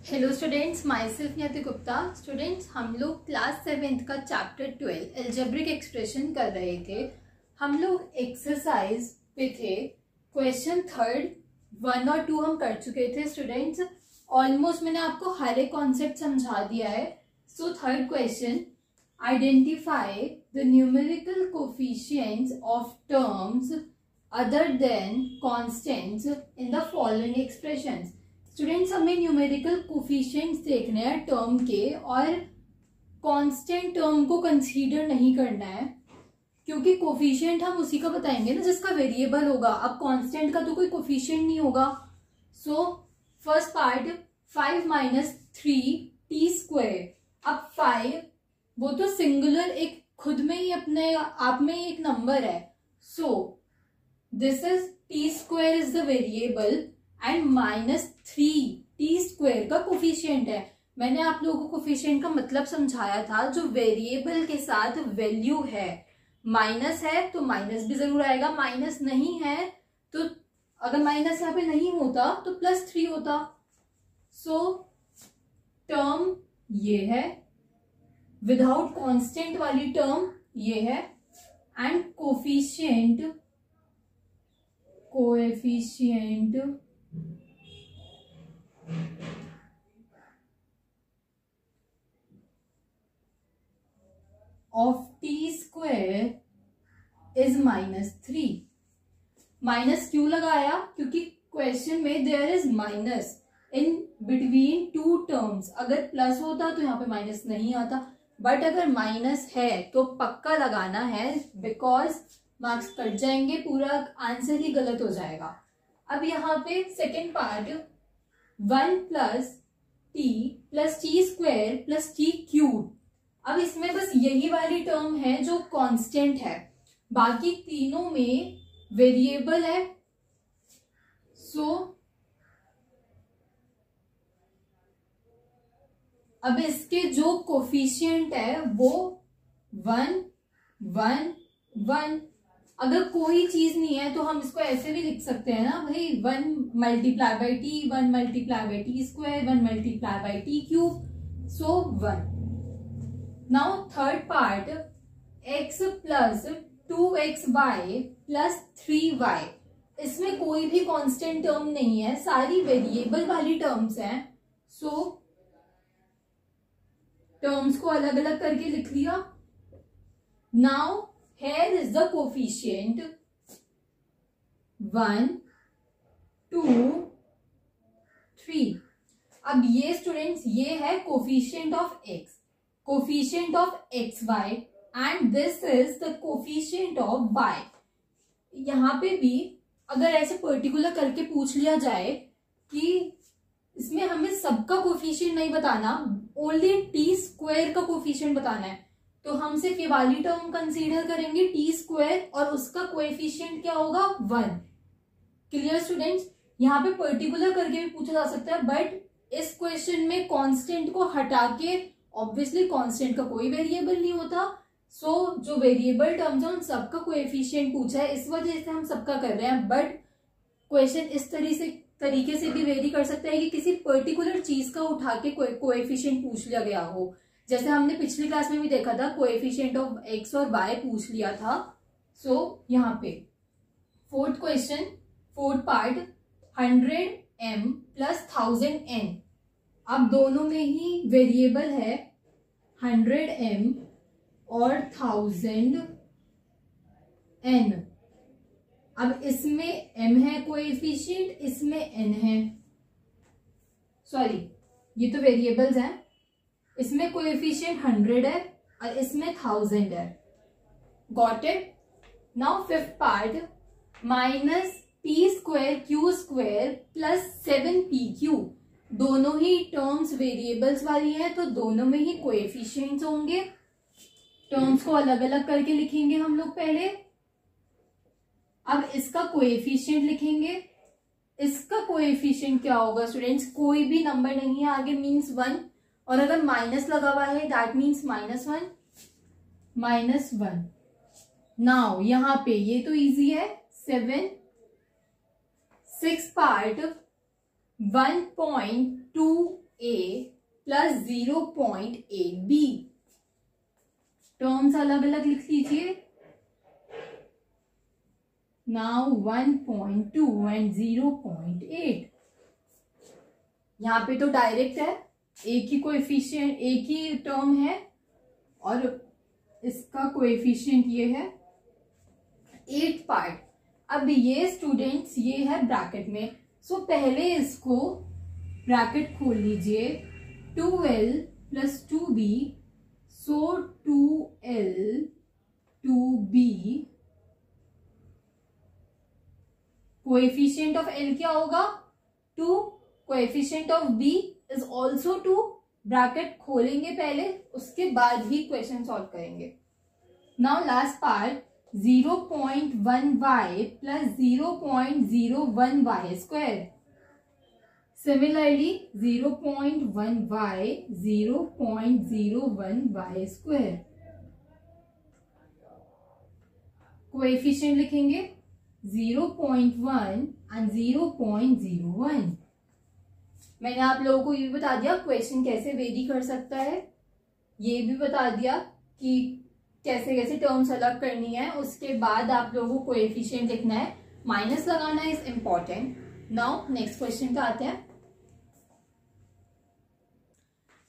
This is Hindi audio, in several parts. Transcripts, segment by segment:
हेलो स्टूडेंट्स, माई सेल्फ नियति गुप्ता। स्टूडेंट्स, हम लोग क्लास 7th का चैप्टर 12 एल्जेब्रिक एक्सप्रेशन कर रहे थे। हम लोग एक्सरसाइज पे थे। क्वेश्चन 3, 1 और 2 हम कर चुके थे स्टूडेंट्स। ऑलमोस्ट मैंने आपको हर एक कॉन्सेप्ट समझा दिया है। So third question, identify the numerical coefficients of terms other than constants in the following expressions. Students, हमें न्यूमेरिकल कोफिशिएंट्स देखने हैं टर्म के, और कांस्टेंट टर्म को कंसीडर नहीं करना है, क्योंकि कोफिशिएंट हम उसी का बताएंगे ना जिसका वेरिएबल होगा। अब कांस्टेंट का तो कोई कोफिशिएंट नहीं होगा। सो फर्स्ट पार्ट 5 माइनस 3t²। अब 5 वो तो सिंगुलर एक खुद में ही अपने आप में ही एक नंबर है। So this is t² is the variable and -3t² का कोफिशिएंट है। मैंने आप लोगों को कोफिशिएंट का मतलब समझाया था, जो वेरिएबल के साथ वैल्यू है। माइनस है तो माइनस भी जरूर आएगा, माइनस नहीं है तो अगर माइनस यहाँ पे नहीं होता तो +3 होता। सो टर्म ये है, विदाउट कांस्टेंट वाली टर्म ये है, and coefficient of t² is -3। Minus क्यों लगाया? क्योंकि क्वेश्चन में there is minus in between two terms. अगर प्लस होता तो यहाँ पे माइनस नहीं आता, बट अगर माइनस है तो पक्का लगाना है, बिकॉज मार्क्स कट जाएंगे, पूरा आंसर ही गलत हो जाएगा। अब यहाँ पे second part 1 + t + t² + t³। अब इसमें बस यही वाली टर्म है जो कांस्टेंट है, बाकी तीनों में वेरिएबल है। सो अब इसके जो कोफिशिएंट है वो 1 1 1। अगर कोई चीज नहीं है तो हम इसको ऐसे भी लिख सकते हैं ना भाई, 1 × t, 1 × t², 1 × t³। सो 1। Now third part x + 2xy + 3y। इसमें कोई भी कांस्टेंट टर्म नहीं है, सारी वेरिएबल वाली टर्म्स हैं। सो टर्म्स को अलग अलग करके लिख लिया। Now here is the coefficient 1 2 3। अब ये स्टूडेंट्स ये है coefficient of x, coefficient of xy, and this is the coefficient of y। यहाँ पे भी अगर ऐसे पर्टिकुलर करके पूछ लिया जाए कि इसमें हमें सबका कोफिशिएंट नहीं बताना, ओनली t² का कोफिशिएंट बताना है, तो हम सिर्फ ये वाली टर्म कंसीडर करेंगे t², और उसका कोएफिशिएंट क्या होगा 1। Clear students? यहाँ पे पर्टिकुलर करके भी पूछा जा सकता है, बट इस क्वेश्चन में कांस्टेंट को हटा के, ऑब्वियसली कांस्टेंट का कोई वेरिएबल नहीं होता। सो जो वेरिएबल टर्म्स है उन सबका कोएफिशिएंट पूछा है, इस वजह से हम सबका कर रहे हैं। बट क्वेश्चन इस तरीके से भी वेरी कर सकता है कि किसी पर्टिकुलर चीज का उठा के कोएफिशिएंट पूछ लिया गया हो, जैसे हमने पिछली क्लास में भी देखा था, कोएफिशिएंट ऑफ x और y पूछ लिया था। सो यहाँ पे fourth question, fourth part 100m + 1000n। अब दोनों में ही वेरिएबल है 100m और 1000n। अब इसमें m है कोएफिशिएंट, इसमें n है, सॉरी ये तो वेरिएबल्स हैं। इसमें कोएफिशिएंट 100 है और इसमें 1000 है। Got it? Now fifth part -p² q² + 7pq। दोनों ही टर्म्स वेरिएबल्स वाली है, तो दोनों में ही कोएफिशिएंट्स होंगे। टर्म्स को अलग अलग करके लिखेंगे हम लोग पहले। अब इसका कोएफिशिएंट लिखेंगे। इसका कोएफिशिएंट क्या होगा स्टूडेंट्स? कोई भी नंबर नहीं है आगे, मीन्स 1, और अगर माइनस लगा हुआ है दैट मीन्स -1। नाउ यहाँ पे ये तो इजी है, 7। Six part 1.2 a plus 0.8 b। Terms अलग अलग लिख लीजिए। Now 1.2 and 0.8। यहाँ पे तो डायरेक्ट है, एक ही कोएफिशिएंट, एक ही टर्म है और इसका कोएफिशिएंट ये है 8 पार्ट। अब ये स्टूडेंट्स ये है ब्रैकेट में, सो पहले इसको ब्रैकेट खोल लीजिए। 2l plus 2b, so 2l 2b। Coefficient of l क्या होगा? 2। Coefficient of b is also 2। Bracket खोलेंगे पहले, उसके बाद ही क्वेश्चन सॉल्व करेंगे। Now last part, 0.1y plus 0.01y square. Similarly 0.1y 0.01y square. Coefficient लिखेंगे 0.1 एंड 0.01। मैंने आप लोगों को ये भी बता दिया क्वेश्चन कैसे वेरी कर सकता है, ये भी बता दिया कि कैसे कैसे टर्म्स अलग करनी है। उसके बाद आप लोगों को कोएफिशिएंट लिखना है, माइनस लगाना is important. Now next question पे आते हैं।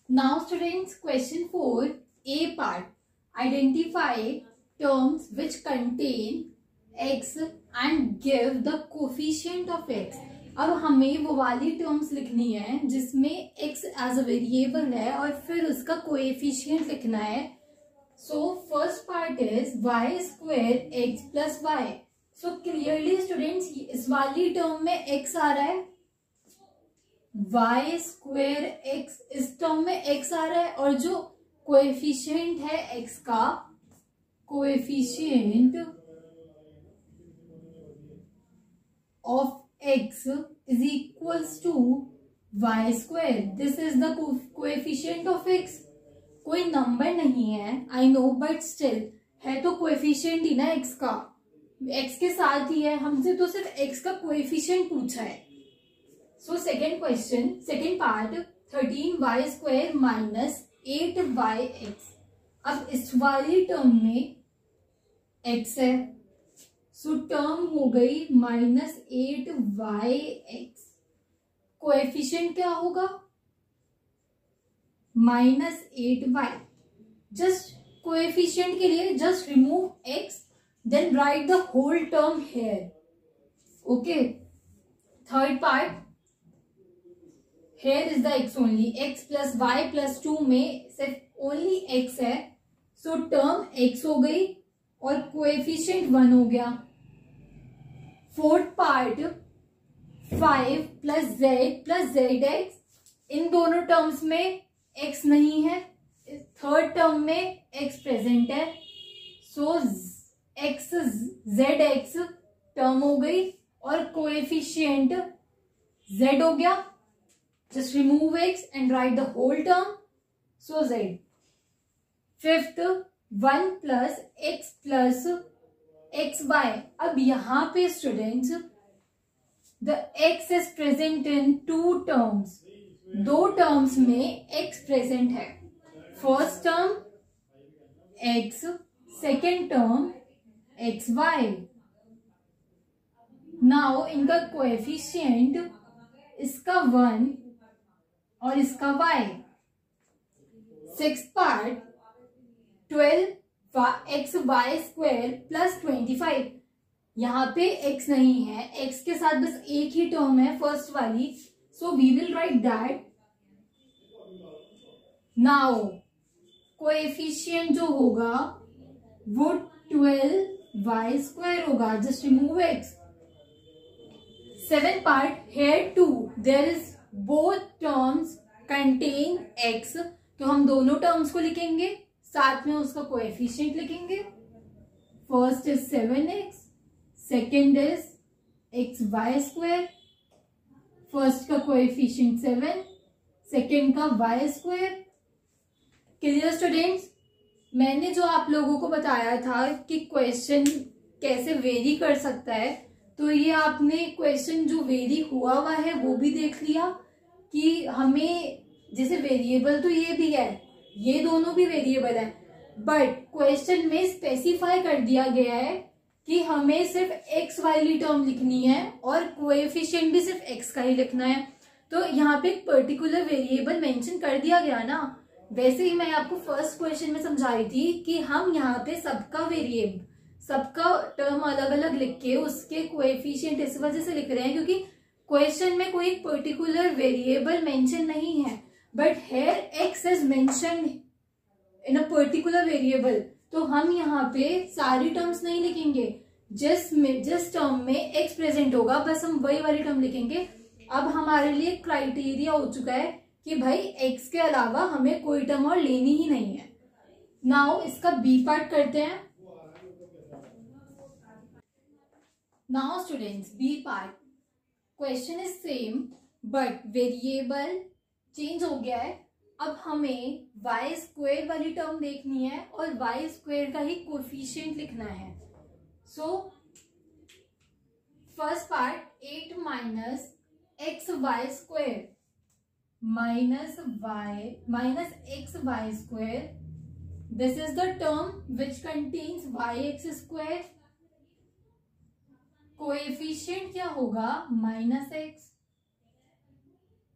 Now students, question 4 A part, identify terms which contain x and give the coefficient of x। अब हमें वो वाली टर्म्स लिखनी है जिसमें x एज अ वेरिएबल है और फिर उसका कोएफिशिएंट लिखना है। So first part is y square x plus y. So clearly students इस वाली टर्म में x आ रहा है, y स्क्वायर x इस टर्म में x आ रहा है और जो कोएफिशिएंट है x का, coefficient of x is equals to y square. This is the coefficient of x. कोई नंबर नहीं है, I know, but still है तो कोएफिशिएंट ही ना x का, x के साथ ही है, हमसे तो सिर्फ x का कोएफिशिएंट पूछा है। So second question, second part, 13y square minus 8yx। अब इस वाली टर्म में x है, सो टर्म हो गई माइनस 8yx। कोएफिशिएंट क्या होगा? Minus 8y। जस्ट कोएफिशिएंट के लिए just remove x, then write the whole term here. Okay, third part, here is the x only, x plus y plus 2 में सिर्फ ओनली x है, सो टर्म x हो गई और कोएफिशिएंट 1 हो गया। Fourth part, 5 plus z x, इन दोनों टर्म्स में x नहीं है, थर्ड टर्म में x प्रेजेंट है, so x z x term हो गई और कोएफिशिएंट z हो गया। Just remove x and write the whole term, so z। Fifth, 1 plus x y. अब यहां पे students the x is present in 2 terms, 2 terms में x प्रेजेंट है। First term x, second term x y. Now इनका कोएफिशिएंट, इसका 1 और इसका y। Six part, 12x y square plus 25। यहां पे x नहीं है, x के साथ बस एक ही टर्म है, फर्स्ट वाली, so we will write that. Now coefficient जो होगा वो 12y स्क्वायर होगा, just remove x। Seven part, here 2 there is both terms contain x, तो हम दोनों टर्म्स को लिखेंगे, साथ में उसका कोएफिशिएंट लिखेंगे। First is 7x, second is x y square. First का कोएफिशिएंट 7, सेकेंड का y स्क्वायर। Clear students? मैंने जो आप लोगों को बताया था कि क्वेश्चन कैसे वेरी कर सकता है, तो ये आपने क्वेश्चन जो वेरी हुआ है वो भी देख लिया कि हमें जैसे वेरिएबल तो ये भी है, ये दोनों भी वेरिएबल है, बट क्वेश्चन में स्पेसिफाई कर दिया गया है कि हमें सिर्फ एक्स वाली टर्म लिखनी है और कोएफिशिएंट भी सिर्फ एक्स का ही लिखना है। तो यहाँ पे एक पर्टिकुलर वेरिएबल मेंशन कर दिया गया ना। वैसे ही मैं आपको फर्स्ट क्वेश्चन में समझा रही थी कि हम यहाँ पे सबका वेरिएबल, सबका टर्म अलग अलग लिख के उसके कोएफिशिएंट इस वजह से लिख रहे हैं क्योंकि क्वेश्चन में कोई पर्टिकुलर वेरिएबल मेंशन नहीं है, but here x is mentioned in a particular variable. तो हम यहाँ पे सारी टर्म्स नहीं लिखेंगे, जिस टर्म में एक्स प्रेजेंट होगा बस हम वही वाली टर्म लिखेंगे। अब हमारे लिए क्राइटेरिया हो चुका है कि भाई एक्स के अलावा हमें कोई टर्म और लेनी ही नहीं है। नाउ इसका बी पार्ट करते हैं। Now students, B part question is same but variable change हो गया है। अब हमें वाई स्क्वेयर वाली टर्म देखनी है और वाई स्क्वेयर का ही कोएफिशिएंट लिखना है। So first part 8 minus x y square minus x y square, this is the term which contains y x square. Coefficient क्या होगा? Minus x.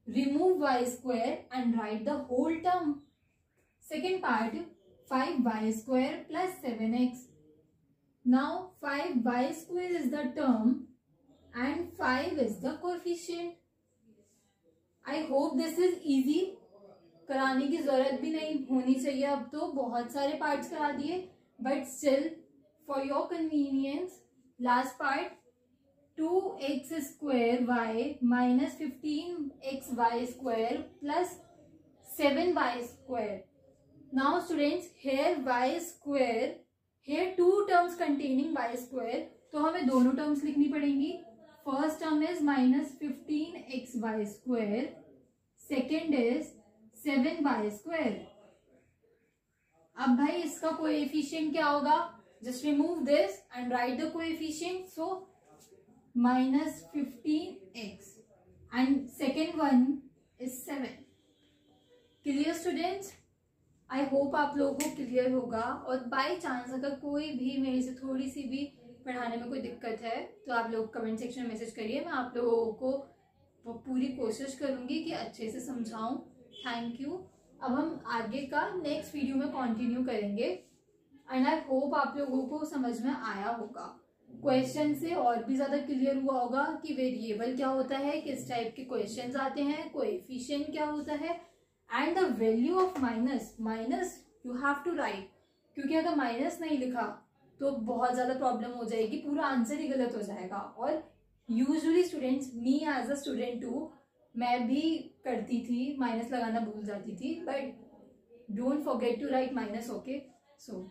Remove y square and write the whole term. Second part, 5y square plus 7x. Now 5y square is the term and 5 is the coefficient. I hope this is easy. कराने की जरूरत भी नहीं होनी चाहिए, अब तो बहुत सारे पार्ट्स करा दिए, but still for your convenience, last part 2x square y minus 15xy square plus 7y square. Now students, here y square, here two terms containing y square, तो हमें दोनों terms लिखनी पड़ेंगी। First term is minus 15xy square, second is 7y square. अब भाई इसका कोएफिशिएंट क्या होगा? Just remove this and write the coefficient. So minus 15x and second one is 7. Clear students? I hope आप लोगों को क्लियर होगा। और बाय चांस अगर कोई भी मेरे से थोड़ी सी भी पढ़ाने में कोई दिक्कत है तो आप लोग कमेंट सेक्शन में मैसेज करिए, मैं आप लोगों को पूरी कोशिश करूंगी कि अच्छे से समझाऊं। Thank you. अब हम आगे का नेक्स्ट वीडियो में कंटिन्यू करेंगे एंड आई होप आप लोगों को समझ में आया होगा। क्वेश्चन से और भी ज्यादा क्लियर हुआ होगा कि वेरिएबल क्या होता है, किस टाइप के क्वेश्चंस आते हैं, कोएफिशिएंट क्या होता है and the value of minus you have to write, क्योंकि अगर माइनस नहीं लिखा तो बहुत ज्यादा प्रॉब्लम हो जाएगी, पूरा आंसर ही गलत हो जाएगा। और usually students, me as a student too, मैं भी करती थी, माइनस लगाना भूल जाती थी, but don't forget to write minus. Okay, so